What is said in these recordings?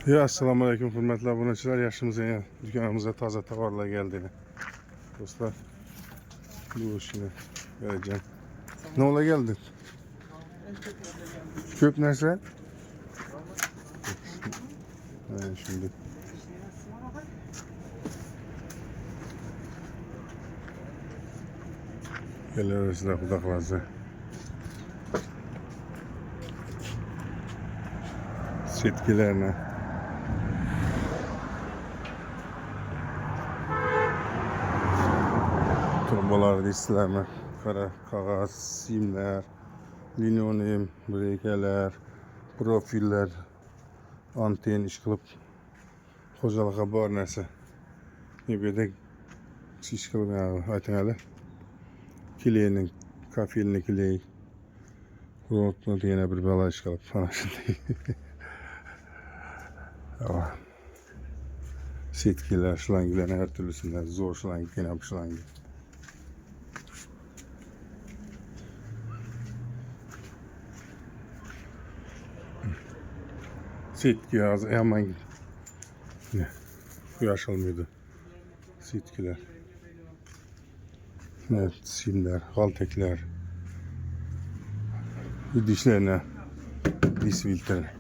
Ya assalamu aleyküm hürmetli aboneciler. Yaşımıza ya dükkanımıza taze tavarla geldiğini. Dostlar bu işini vereceğim. Ne ola geldin? Köp nerede? Şimdi. Geliyor size kudaklarınızı. Setkilerine. Turbalar, disklerine. Kara kağıt, simler, linoleum, brekeler, profiller, anten iş kılıp hocalığa bar nerse. Bir de iş kılıp yani ayten hele. Kileğinin, kafilinin kileği. Kurutma diyene bir bela iş kılıp falan şimdi. Ama setkiler, şlangilerin her türlüsünden zor şlangi, yine bir şlangi. Setki az hemen ne? Yaş almıyordu. Setkiler. Evet, simler, haltekler. Dişlerine, diş filtre.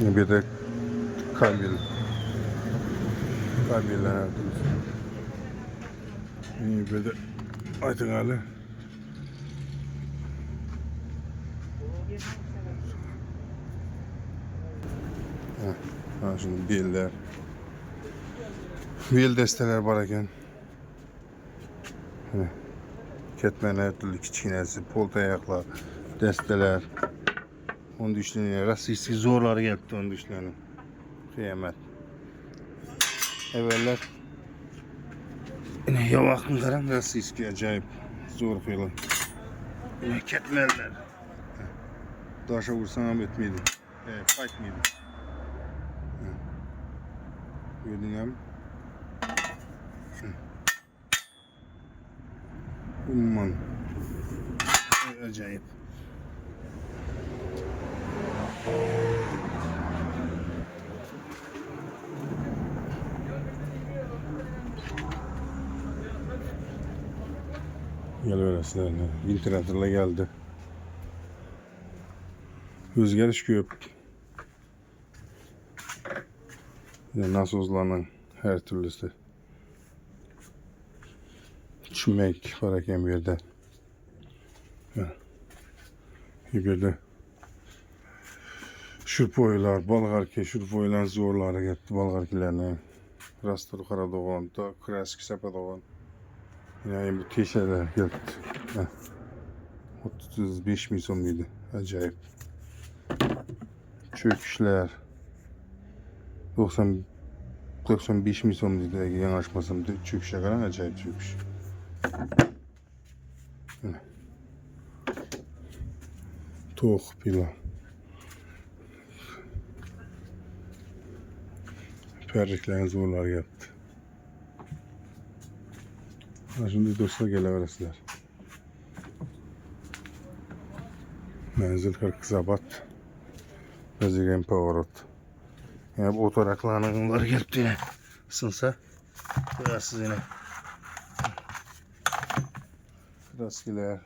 Bir de kabel. Kabeller her türlüsü. Bir de ayten hali. Ha şimdi beller. Bel desteler var ekan. Ketmen her türlü kichkinasi, polta ayaklar, desteler. Onun düşlerine rastisi zorları geldi onun düşlerine. Kıyamet. Evveller yine yavaşın karan rastisi acayip zor falan. Yine ketmenler. Daşa vursan ama etmeydi. Kaçmıydı. Gördün mü? Umman. Acayip. Gel öylesine. Ventilatörle geldi. Özgariş köp. Nasozlarının her türlüsü. Çümek var ekan bu yerda. Bir şurpoylar, balgarki, şurpoylar zorları getdi balgarkilerine. Rastır qara doğan, da kraski sapa doğan. Yani bu teşeler geldi. 35 bin so'm dedi. Acayip. Çöküşler. 95 bin so'm dedi. Eğer yanlışmasam çöküşe kadar acayip çöküş. Toq pila. Perriklerin zorları geldi. Şimdi dostlar gelebilirsiniz. Menzil 40 zabat. Bezirgen Powerot. Yani bu otoraklarının bunları gelip yine ısınsa koyarsınız yine. Kraskiler.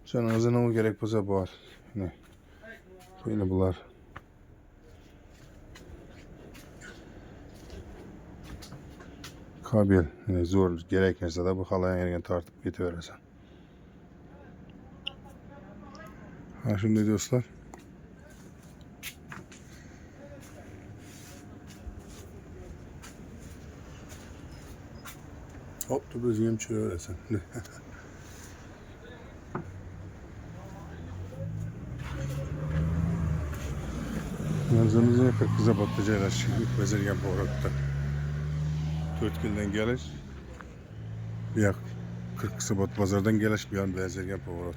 Canınıza ne gerek olsa var. Yine böyle bunlar. Kabel. Yani zor gerekirse de bu halaya yerine tartıp getiverirsen. Ha şimdi dostlar. Hop da bezgem çöğüresen. Manzanızı yakar kıza batacaklar şimdi bezirgen Powerot'ta. 4 günden geliş. Bir yak 40 Şubat pazardan geliş bir an bezirgen Powerot.